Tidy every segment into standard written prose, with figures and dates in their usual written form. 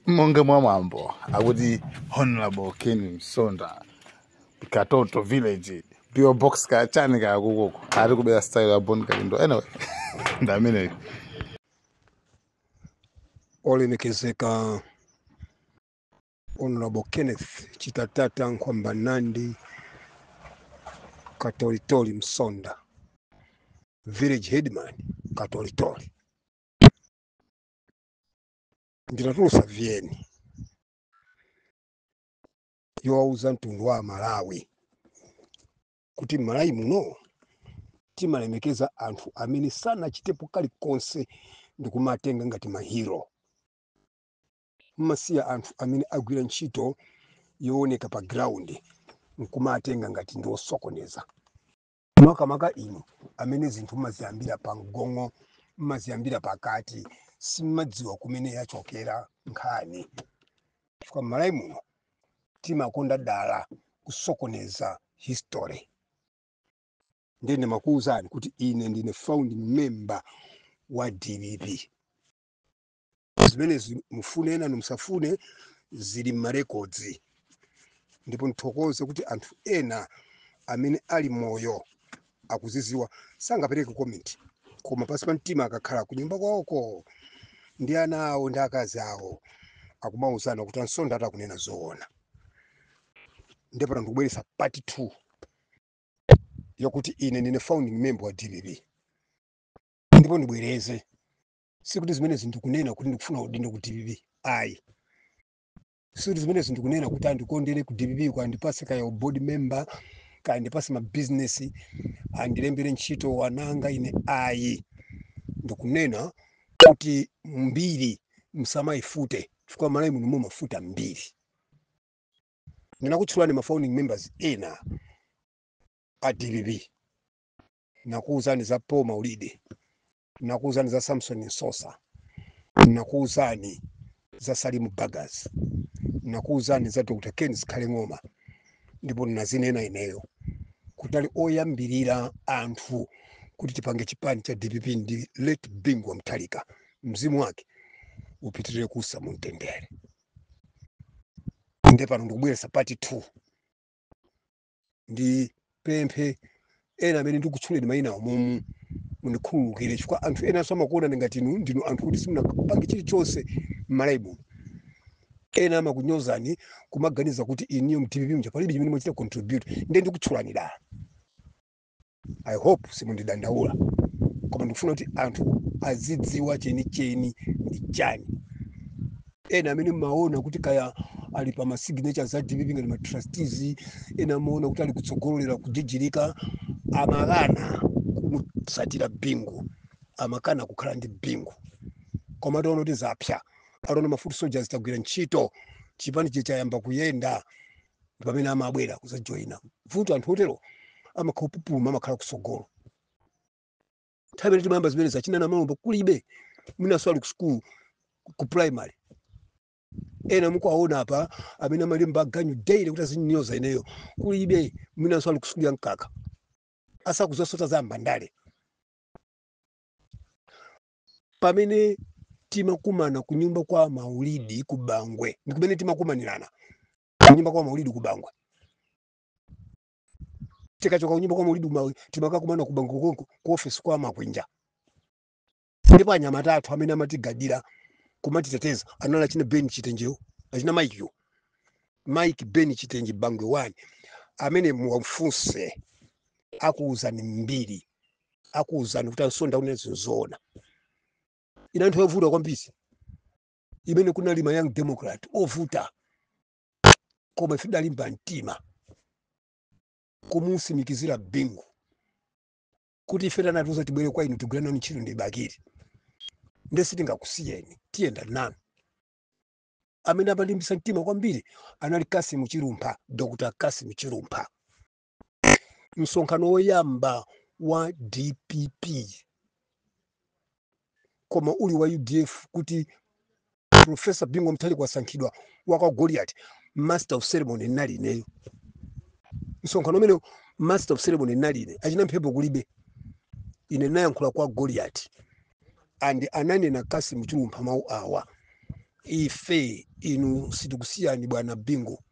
Monge mwa mambo akuti Honorable Ken Msonda Katoto village pio box ka chani ka kuko ari kubera style ya bon kalindo anyway ndamene olemekezeka Honorable Kenneth Chitatata Nkwamba Nandi Katolitoli Msonda village headman Katolitoli ndinatulusa vyeni yowauza mtundu wa Malawi kuti Malawi muno timalemekeza anthu amene sana chitepo kali konse ndikumatenga ngati mahiro. Mmasiya anthu amene agwira ntchito yooneka pa ground nkumatenga ngati ndiosokoneza. Makamaka inu amene zinthu mmaziyambira pa mgongo, mmaziyambira pakati, simmadziwa kumene yachokera nkhani. Chifukwa Malawi muno timakonda dala kusokoneza history. Ndine makuuzani kuti ine ndine founding member wa DPP. Zimene mufune na musafune zili marecords. Ndipo nthokoze kuti anthu ena amene ali moyo akuziziwa sangapereke comment. Koma pasi pa mtima akakhala kunyumba kwawoko ndi ana awo ndi akazi awo akumauzana kuti Msonda atakunena zoona. Ndipo ndikubweretsa part 2 yokuti ine ndine founding member wa DPP. Ndipo ndibwereze sikuti zimene zindikunena kuti ndikufuna udindo ku DPP ayi. Sikuti zimene zindikunena kuti andikondere ku DPP kwa ndipase kaya board member kaya ndipase ma business andilembere ntchito wananga ine ayi. Ndikunena kuti mbiri msamaifute chifukwa Malawi muno mumafuta mbiri. Ndinakutchulani ma founding members ena a DPP. Nakuuzani za Paul Maulidi, nakuuzani za Samson Nsosa, nakuuzani za Salimu Bagas, nakuuzani za Dr. Ken Kalengoma. Ndipo nazinena ineyo kutali oyambirira anthu kuti tipange chipani cha DPP ndi late Bingwa Mutharika, mzimu wake upitirire kusa mumtendere. Ndipo pano ndikubweretsa part 2 ndi pemphe ena amene ndikutchuleni mayina awo munikhululukire chifukwa anthu ena amakuona ngati ndinu anthu kuti simunapange chilichonse m'Malawi muno. Ena amakunyozani kumaganiza kuti iniyo DPP mja palibe chimene mwachita contribute. Ndiye ndikutchulani dala. I hope simundidandaula. Koma ndikufuna kuti anthu azidziwa chenicheni ndi chani. Ena amene maona kuti kaya ali pa ma signatures za DPP ngati ma trustees, ena maona kuti ali kutsogolera kujijirika, amakana kumusatira Bingu, amakana kukhala ndi Bingu. Koma taona kuti zapsa alona mafuti soldiers tagwira ntchito chipani chayamba kuyenda pamene amabwera kuzajoina. Vuto anthu otero amakhala pupuma, amakhala kusogolo. Nthawi timayamba zimene zachina na malombo kulibe mwina swali ku school ku primary. Ena mukuwaona apa amene amalimba ganyu daily kuti azinyoza ineyo kulibe mwina swali ku school ya Nkaka. Asa kuzosota za mbandale. Pamene timakumana kunyumba kwa Maulidi ku Bangwe, ndikumene timakumanirana kunyumba kwa Maulidi ku Bangwe. Tikachoka kunyumba kwa Maulidi timakakumana ku Bangwe ku office kwa Makwenja. Ndipo anyamata athu amene amatigadira kumatiteteza anala chine Ben Chitenjeyo achina Mike Ben Chitenje Bangwe 1 amene muwafunse akuuzani mbiri, akuuzani kuti Msonda unezo zoona. Ina anthu ovuta kwambiri imene kunali ma Young Democrat ovuta koma ife dalimba mtima kumusimikizira Bingu kuti ife tanatuza tibwere kwa inu tigwirana ntchito ndi bakiri. Ndiye sitingakusiyeni tiyenda nanu. Amene amalimbisa mtima kwambiri anali Kassim Chilumpha, Dr. Kassim Chilumpha. Msonkhano woyamba wa DPP koma uli wa UDF kuti Professor Bingwa Mutharika wasankhidwa waka Goliath, master of ceremony nali ineyo. Msonkhano umene master of ceremony nali ine achina mphepo kulibe. Ine nayankhula kwa Goliath and ananena Kassim Chilumpha mawu awa. Ife inu sitikusiyani bwana Bingu.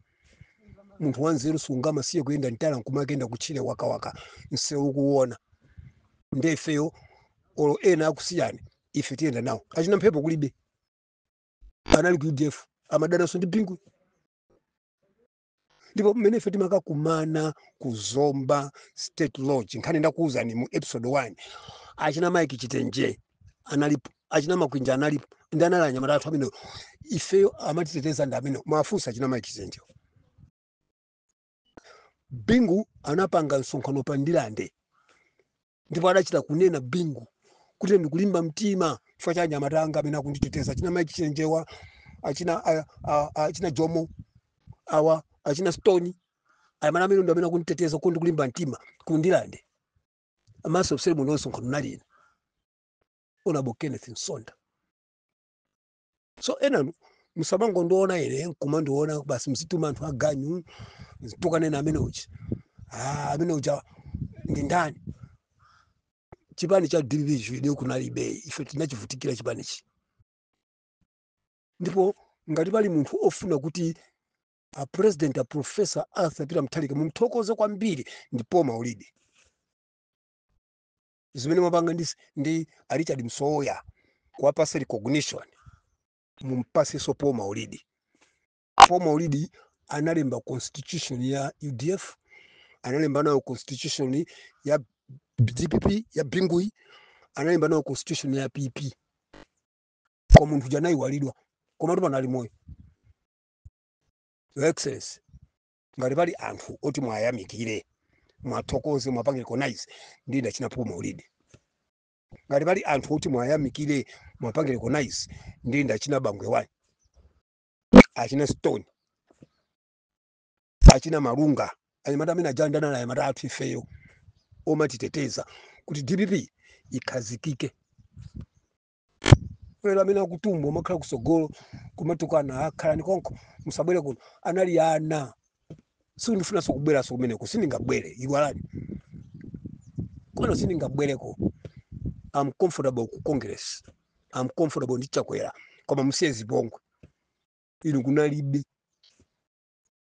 Muntu wanzeru sungama siye kuyenda ntala nkuma kenda kuchile waka waka nse ukuona ndefeyo olo ena akusiyani ife tienda nawo achina mphepo kulibe anali ku UDF amadana so ndi Bingu ndipo mmene ife timakakumana kuzomba State Lodge nkhani ndakuwuzani mu episode 1 achina Mike Chitenje analipo achina Makwinja analipo ndi analanya matatu amene ifeyo amatiteteza ndi amene mafunsa achina Mike Chitenje. Bingu anapanga msonkhano pa Ndilande ndipo adachita kunena Bingu kuti ndikulimba mtima chifukwa cha Nyamatanga amene akunditeteza achina Mike Chitenjewa achina Jomo awa achina Stone ayamana amene ndo amene akunditeteza kuti ndikulimba mtima ku Ndilande amaso ceremony msonkhano nalina Honorable Kenneth Nsonda. So enanu musamango ndoona ine nkumandoona basi msituma anthu aganyu tukanena amene uchi amene ucha ndi ndani chipani cha division ile kunalibe ife tinachivutikira chipanichi ndipo ngati pali munthu ofuna kuti a president a Professor Arthur Peter Mutharika mumthokoze kwambiri ndi Paul Maulidi zimene mapanga ndi Richard Msoya kuwapasa recognition mumpase so Paul Maulidi. Paul Maulidi analemba constitution ya UDF analemba nayo constitution ya DPP ya Bingui analemba nayo constitution ya PP kwa muntu janayi walidwa koma tupa nali moyo excess ngati pali anthu oti mwayamikire mwathokoze mwapange recognize ndi ndachina Paul Maulidi. Ngati pali anthu oti mwayamikire mwapange recognize ndi ndachina Bangwe wani achina Stone achina Marunga anyamata amene ajandana naye matatu ifeyo omatiteteza kuti DPP ikhazikike. Wera amene akutumba makhala kusogolo kumatukana akhala ni konko musabwere kuno anali ana sindifuna sokubwera so kumene kusindingabwere iwalani kono sindingabwereko. I'm comfortable ku Congress. I'm comfortable ndi chakwera koma musiyezi bongwe inu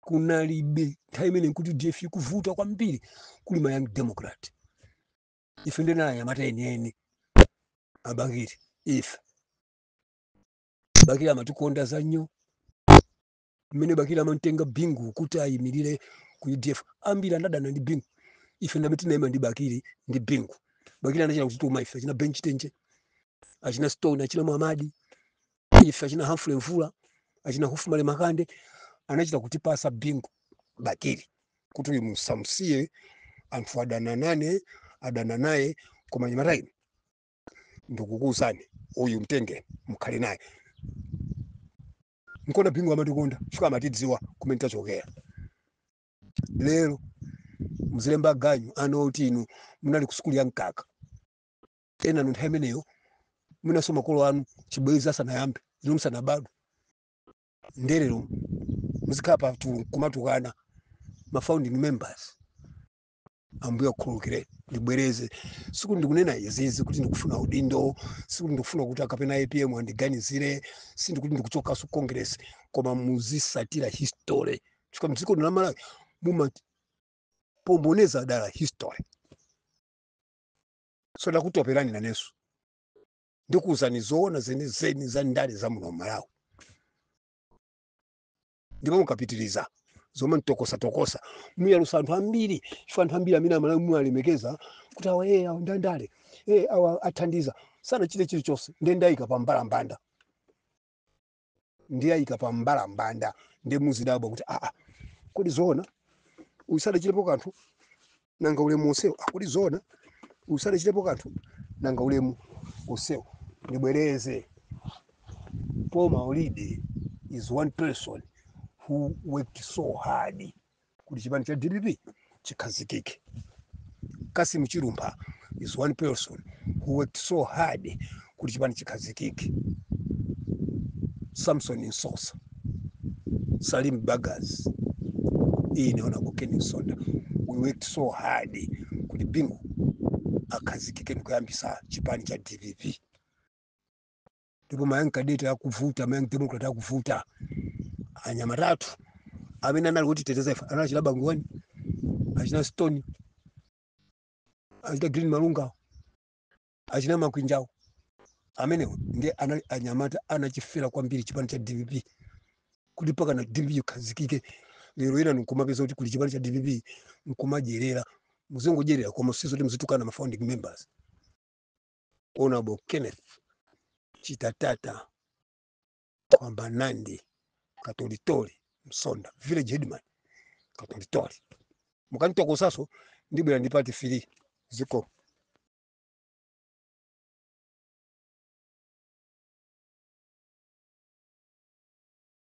kunalibe time kuti DF kuvuta kwambiri kuli ma Young Democrat ife ndena yamata yeneni abakiri ife bakira amatikonda zanyo mmene bakira amantenga Bingu kuti ayimirire ku UDF ambira ndadana ndi Bingu ife ndamiti naima ndi bakiri ndi Bingu bakira anachita kutuma ife achina Bench Tenje achina Stone achina Muhammadi ife achina Humphrey Mvula achina Hufumale Makande anachita kutipasa Bingu bakiri kuti musamsiye anthu adana naye koma nyamatayi ndikukuuzani uyu mtenge mukhale naye nkona Bingu amatikonda chifukwa amatidziwa kumene tachokera. Lero mzilemba ganyu anoti inu munali ku skuli ya Nkaka ena nthawi imeneyo munasoma makolo anu chibwezi asanayambe inu musanabadwe nderero muzikhala pa kumatukana ma founding members ambuya kukhulukire ndibwereze siku ndikunena izizi kuti ndikufuna udindo siku ndikufuna kuti akapena APM andiganizire sindikuti ndikuchoka su Congress koma muzisatira history chifukwa mdziko la Malawi muma pomboneza dala history so ndakutoperani naneso ndikuuzani zoona zeni za ndale za muno Malawi ndipo mukapitiriza zoma tokosa muyalusa anthu ambiri chifukwa anthu ambiri amene Malawi mualemekeza kuti awa ndandale awa athandiza sana chile chilichonse ndendayika pa mbalambanda ndiyayika pa mbalambanda ndi muzidabwa kuti kodi zoona usale chilepo kanthu nanga ulemu usewo kodi zoona usale chilepo kanthu nanga ulemu usewo ndibwereze. Paul Maulidi is one person who worked so hard kuti chipani cha DPP chikhazikike. Kassim Chirumba is one person who worked so hard kuti chipani chikhazikike. Samson Nsosa, Salim Bagas, Honorable Kenneth Nsonda, we worked so hard kuti Bingu akhazikike nkuyambisa chipani cha DPP. Ndipo mayankadete akuvuta, mayank Democrat akuvuta anyamatatu amene anali kuti teteza ifa anali chilaba ngwani achina Stone achina Green Malunga achina Makwinjao amenewo ndiye anali anyamata anachifera kwambiri chipani cha DPP kuti paka na DPP khazikike lero ina nkumapeza kuti kuli chipani cha DPP nkumajerera muzongojerera koma sizo kuti muzitukana ma founding members. Honorable Kenneth Chitatata kwamba Nandi Katolitoli Msonda village headman Katolitoli mukanitokosaso ndibwera ndipati fili ziko